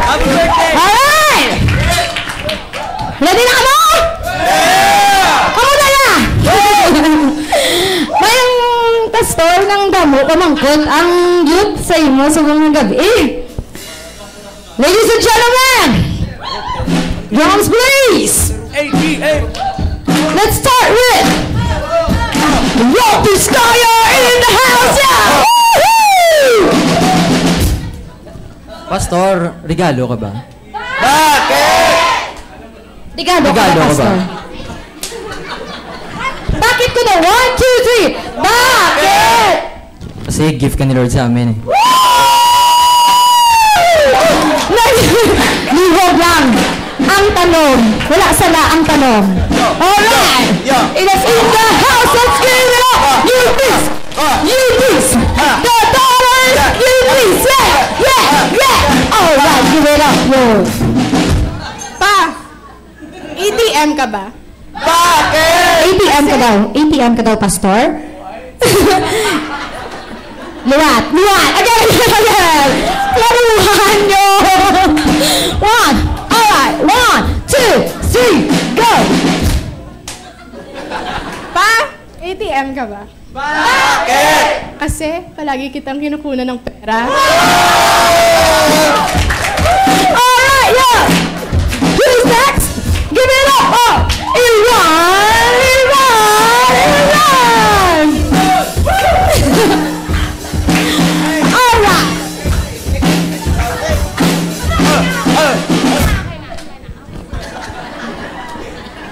Happy birthday! Alright! Ready na kamo? Ako na na! Mayang pastor ng damo pamangkot ang youth sa imo sa mga gabi. Ladies and gentlemen! Drums please! Let's start with Rob Vizcaya in the house! Yeah! Pastor, regalo ka ba? Bakit? Regalo ka ba, Pastor? Bakit ko na? 1, 2, 3! Bakit? Kasi gift ka ni Lord sa amin eh. Lihog lang ang tanong. Wala sana ang tanong. Alright! It is in the house. Let's give it up! You please! You please! The dollars! You please! Yeah! Alright, give it up, yo! Pa! ATM ka ba? Bakit? ATM ka daw. ATM ka daw, Pastor? Luwat! Again! Laruhan nyo! Alright! 1, 2, 3, go! Pa! ATM ka ba? Bakit? Kasi palagi kitang kinukunan ng pera. Alright, yeah! Who's next? Give it up! Oh! Iran! Alright!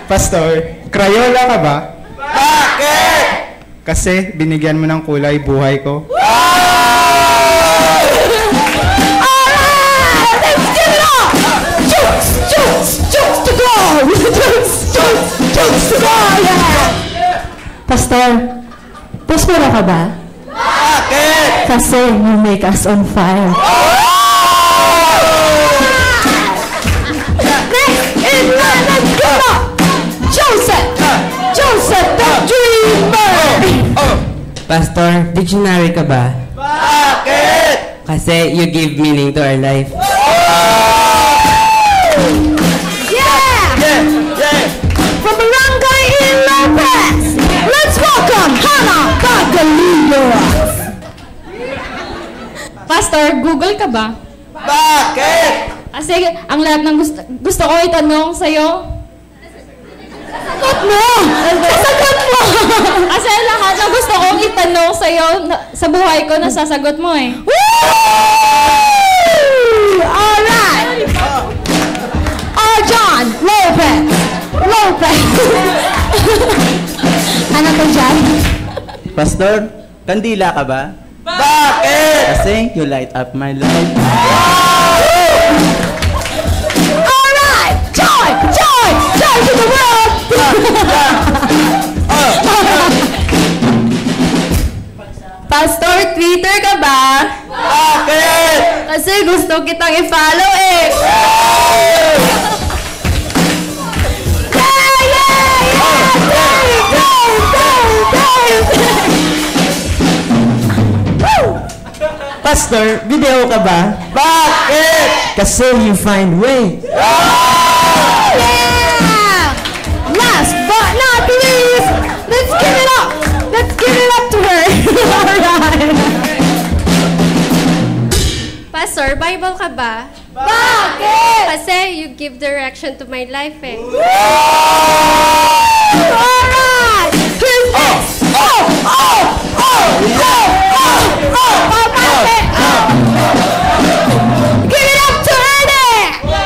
Pastor, Crayola ka ba? Bakit? Kasi binigyan mo ng kulay buhay ko. Alright! Let's give it up! Jokes to go! Jokes to go! Yeah! Pastor, prospero ka ba? Bakit? Kasi you make us on fire. Next is let's give it up! Joseph the Dreamer! Pastor, dictionary ka ba? Bakit? Kasi you give meaning to our life. Yeah! From Barangay in Lopez, let's welcome Hannah Bagalillo! Pastor, Google ka ba? Bakit? Kasi ang lahat ng gusto ko itanong sa'yo. Sagot mo! Kasi lahat ng gusto kong itanong sa'yo sa buhay ko, nasasagot mo eh. Woo! Alright! John Lopez! Ano to dyan? Pastor, kandila ka ba? Bakit? Kasi you light up my life. Alright! Joy to the world! Pastor, Twitter ka ba? Bakit? Kasi gusto kitang i-follow eh. Pastor, video ka ba? Bakit? Kasi you find way. Yeah! Last but not least, let's give it up! Let's give it up to her! Alright! Pastor, Bible ka ba? Bakit? Kasi you give direction to my life eh. Alright! Who's next? Give it up to Ernie!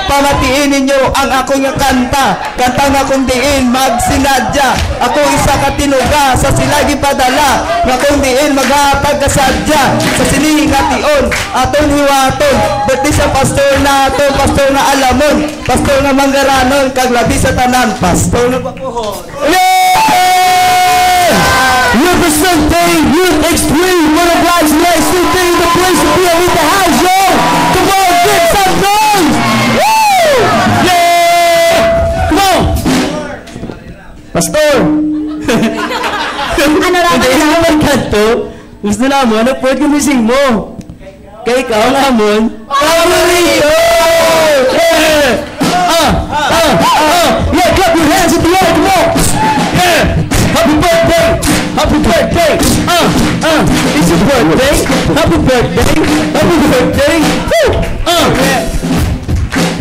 Pamatiin ninyo ang akong kanta. Kanta nga kung diin magsinadya. Ako isa ka tinuga sa silagi padala. Nga kung diin maghatag kasadya. Sa siling ation, aton hiwaton. Berti sa pastor na ato, pastor na alamon. Pastor na manggaranon, kag labi sa tanan. Pastor na papuhon. Representing Youth Extreme, one of life's next to be the place to be with the house, yo! Come on, get some noise! Woo! Yeah! Come on! Pastor! Ano raman? to. Gusto naman, na-port gumising mo. Kay ikaw ang hamon. Paborito! Yeah! Yeah, clap your hands at the end, come on! Yeah! Happy birthday! Happy birthday! It's your birthday! Happy birthday! Happy birthday! Woo!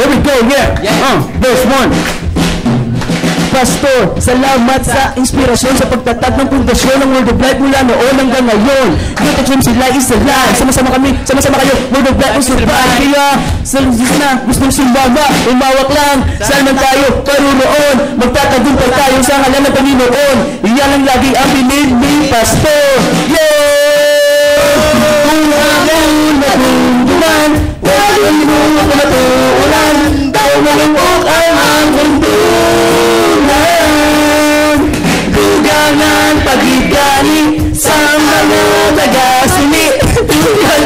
Here we go, yeah! Verse 1. Pastor, salamat sa inspirasyon sa pagtatag ng pundasyon ng Word of Life mula noon hanggang ngayon. Youth Extreme sila is the life. Sama-sama kami, sama-sama kayo. Word of Life will survive. Kaya, sa lusis na, gustong sumbaga, umawak lang. Saan man tayo, paruroon. Magtatagumpay tayo sa ngalan ng Panginoon. Iyan ang lagi ang bilid ni Pastor. Yeah! Kung ang natunduman, walang mo matuulan, daw malungkot ang mundo. Dugangan pagigani sa mga taga-suni. Tugan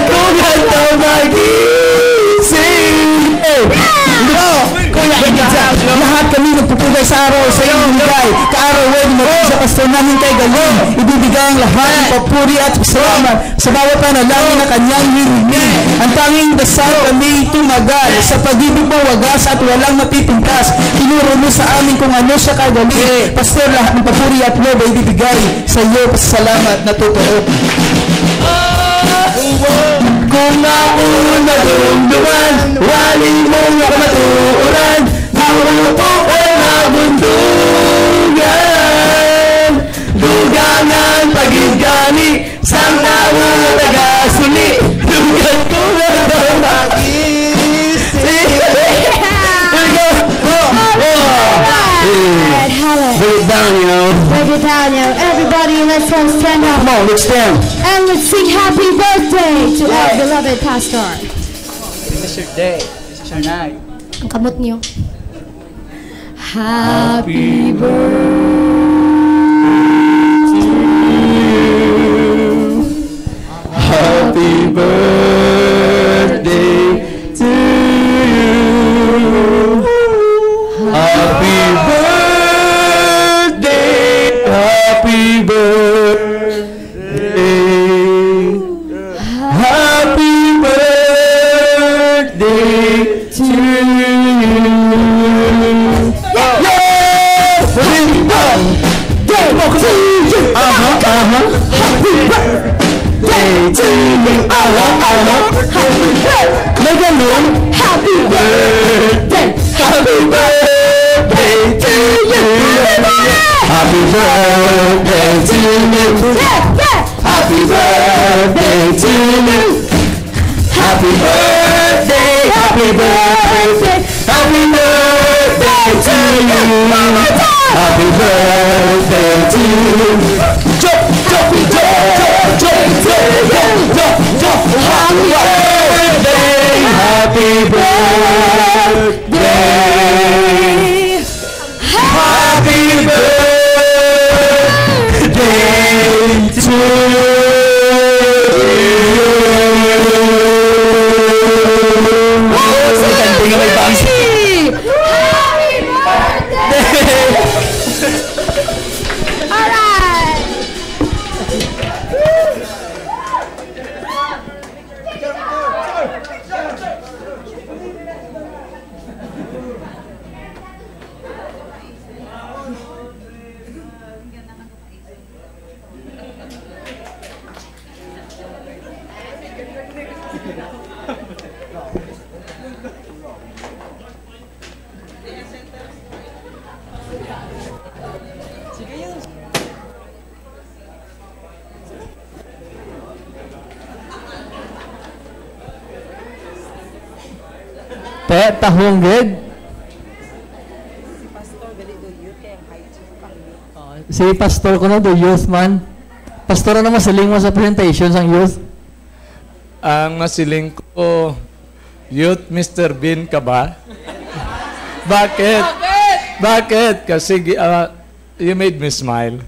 daw magising. Kuya, lahat kami nagpupugay sa araw sa iyong higay. Kaaraw ay dumating sa pastor namin kay galing. Ibibigay ang lahat ng papuri at pasalamat sa bawat panalangin na kanyang hirinig. Ang tanging dasal kami tumagal sa pag-ibig mo wagas at walang mapipintas. Tinuro mo sa amin kung ano siya kagaling. Pastor, lahat ng papuri at loob ay ibibigay sa iyo. Pasalamat na totoo. Kung ako nadumduman, waling mong matuuran, naulupo ko na bundugan. Dugangan pagigani, sang nawa taga-suli, dugan ko na daw magising. Break it down, you know. Break it down, yo. Everybody, let's all stand up. Come on, let's stand. And let's sing happy birthday to our beloved pastor. This is your day. This is your night. Ang kamot niyo. Happy birthday to you. Happy birthday to you. Happy birthday. Happy birthday. Happy birthday to you. Happy birthday to you. Happy birthday. Happy birthday to you. Happy birthday to you. Happy birthday to you. Happy birthday. Happy birthday. Happy birthday to you. Happy birthday to you. Jump, jump, jump, jump, jump, jump, jump, jump. Happy birthday. Happy birthday. Happy birthday to you. Tahong good. Si pastor ko na do youth man. Pastor na masiling mo sa presentations ang youth. Ang masiling ko, Youth Mr. Bean ka ba? Bakit? Bakit? Kasi you made me smile.